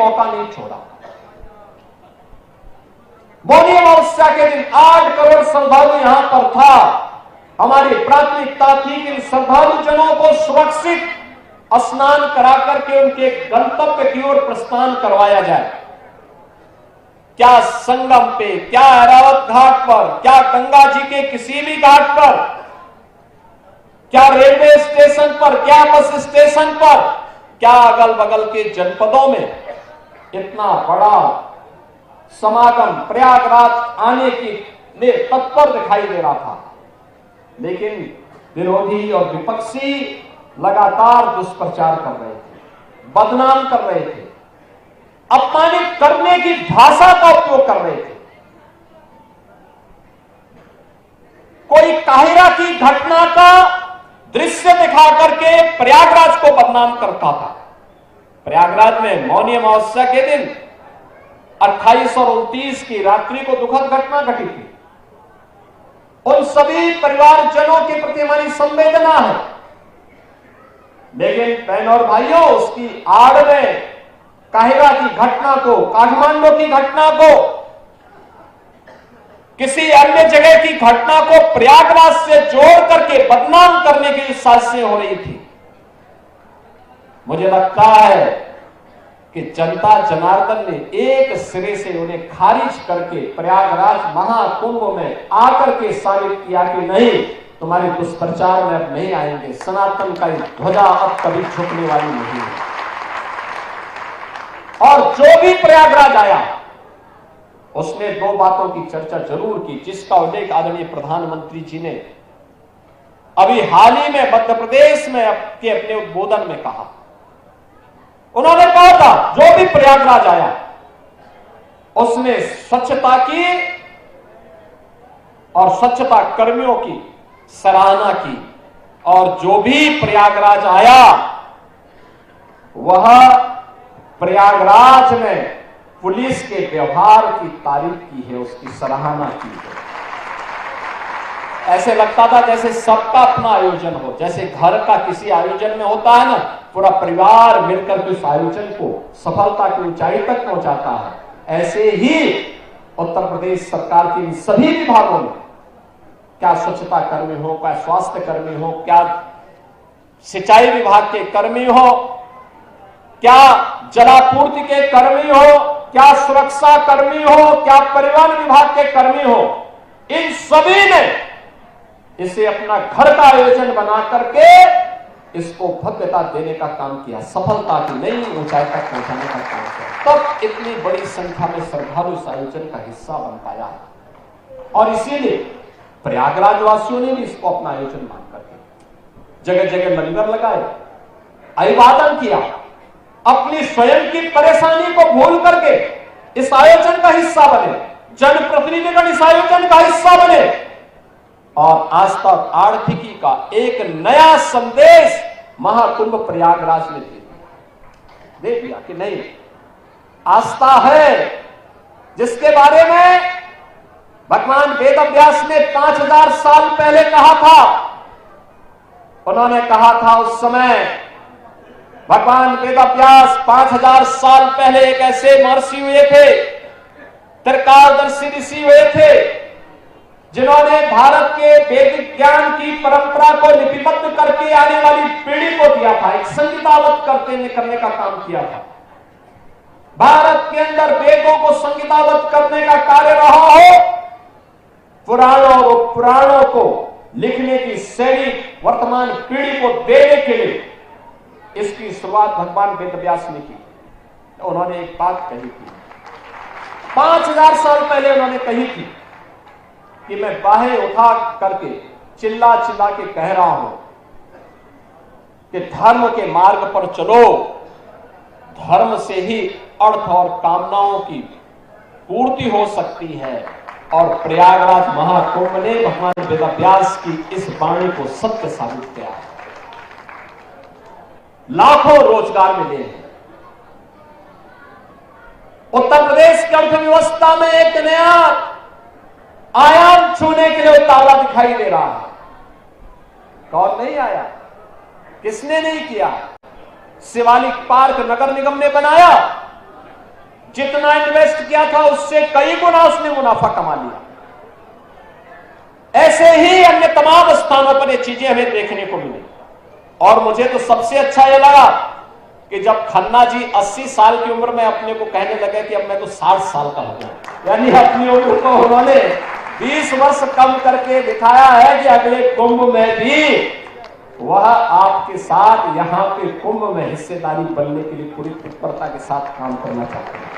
मौका नहीं छोड़ा। मौनी अमावस्या के दिन 8 करोड़ श्रद्धालु यहां पर था। हमारी प्राथमिकता थी कि श्रद्धालु जनों को सुरक्षित स्नान करा करके उनके गंतव्य की ओर प्रस्थान करवाया जाए। क्या संगम पे, क्या ऐरावत घाट पर, क्या गंगा जी के किसी भी घाट पर, क्या रेलवे स्टेशन पर, क्या बस स्टेशन पर, क्या अगल बगल के जनपदों में इतना बड़ा समागम प्रयागराज आने की लिए तत्पर दिखाई दे रहा था। लेकिन विरोधी और विपक्षी लगातार दुष्प्रचार कर रहे थे, बदनाम कर रहे थे, अपमानित करने की भाषा का उपयोग कर रहे थे। कोई काहिरा की घटना का दृश्य दिखा करके प्रयागराज को बदनाम करता था। प्रयागराज में मौनी अमावस्या के दिन 28 और 29 की रात्रि को दुखद घटना घटी थी। उन सभी परिवारजनों के प्रति हमारी संवेदना है। लेकिन बहनों और भाइयों, उसकी आड़ में काहिरा की घटना को, काठमांडू की घटना को, किसी अन्य जगह की घटना को प्रयागराज से जोड़ करके बदनाम करने की साजिशें हो रही थी। मुझे लगता है कि जनता जनार्दन ने एक सिरे से उन्हें खारिज करके प्रयागराज महाकुंभ में आकर के साबित किया कि नहीं, तुम्हारे दुष्प्रचार में अब नहीं आएंगे, सनातन का ध्वजा अब कभी झुकने वाली नहीं है। और जो भी प्रयागराज आया उसने 2 बातों की चर्चा जरूर की, जिसका उल्लेख आदरणीय प्रधानमंत्री जी ने अभी हाल ही में मध्य प्रदेश में अपने उद्बोधन में कहा। उन्होंने कहा था जो भी प्रयागराज आया उसने स्वच्छता की और स्वच्छता कर्मियों की सराहना की, और जो भी प्रयागराज आया वह प्रयागराज में पुलिस के व्यवहार की तारीफ की है, उसकी सराहना की है। ऐसे लगता था जैसे सबका अपना आयोजन हो, जैसे घर का किसी आयोजन में होता है ना, पूरा परिवार मिलकर के उस आयोजन को सफलता की ऊंचाई तक पहुंचाता है। ऐसे ही उत्तर प्रदेश सरकार के इन सभी विभागों में, क्या स्वच्छता कर्मी हो, क्या स्वास्थ्य कर्मी हो, क्या सिंचाई विभाग के कर्मी हो, क्या जलापूर्ति के कर्मी हो, क्या सुरक्षा कर्मी हो, क्या परिवहन विभाग के कर्मी हो, इन सभी ने इसे अपना घर का आयोजन बना करके इसको भव्यता देने का काम किया, सफलता की नई ऊंचाई तक पहुंचाने का काम किया। तब इतनी बड़ी संख्या में श्रद्धालु इस आयोजन का हिस्सा बन पाया, और इसीलिए प्रयागराज वासियों ने भी इसको अपना आयोजन मान करके जगह जगह लंगर लगाए, अभिवादन किया, अपनी स्वयं की परेशानी को भूल करके इस आयोजन का हिस्सा बने, जनप्रतिनिधिगण इस आयोजन का हिस्सा बने, और आज तक आर्थिकी का एक नया संदेश महाकुंभ प्रयागराज में दे दिया कि नहीं, आस्था है जिसके बारे में भगवान वेदव्यास ने 5000 साल पहले कहा था। उन्होंने कहा था उस समय भगवान वेदव्यास 5000 साल पहले एक ऐसे महर्षि हुए थे, त्रिकालदर्शी ऋषि हुए थे, जिन्होंने भारत के वैदिक ज्ञान की परंपरा को लिपिबद्ध करके आने वाली पीढ़ी को दिया था, एक संहिताबद्ध करने का काम किया था। भारत के अंदर वेदों को संहिताबद्ध करने का कार्य रहा हो, पुराणों और पुराणों को लिखने की शैली वर्तमान पीढ़ी को देने के लिए इसकी शुरुआत भगवान वेदव्यास ने की। तो उन्होंने एक बात कही थी 5000 साल पहले, उन्होंने कही थी कि मैं बाहें उठा करके चिल्ला चिल्ला के कह रहा हूं कि धर्म के मार्ग पर चलो, धर्म से ही अर्थ और कामनाओं की पूर्ति हो सकती है। और प्रयागराज महाकुंभ ने भगवान वेदव्यास की इस वाणी को सत्य साबित किया है। लाखों रोजगार मिले हैं। उत्तर प्रदेश की अर्थव्यवस्था में एक नया आयाम छूने के लिए उतावला दिखाई दे रहा है। कौन नहीं आया, किसने नहीं किया? शिवालिक पार्क नगर निगम ने बनाया, जितना इन्वेस्ट किया था उससे कई गुना उसने मुनाफा कमा लिया। ऐसे ही अन्य तमाम स्थानों पर ये चीजें हमें देखने को मिली। और मुझे तो सबसे अच्छा यह लगा कि जब खन्ना जी 80 साल की उम्र में अपने को कहने लगे कि अब मैं तो 60 साल का हो गया, यानी अपनी उम्र को उन्होंने 20 वर्ष कम करके दिखाया है कि अगले कुंभ में भी वह आपके साथ यहां के कुंभ में हिस्सेदारी बनने के लिए पूरी तत्परता के साथ काम करना चाहते हैं।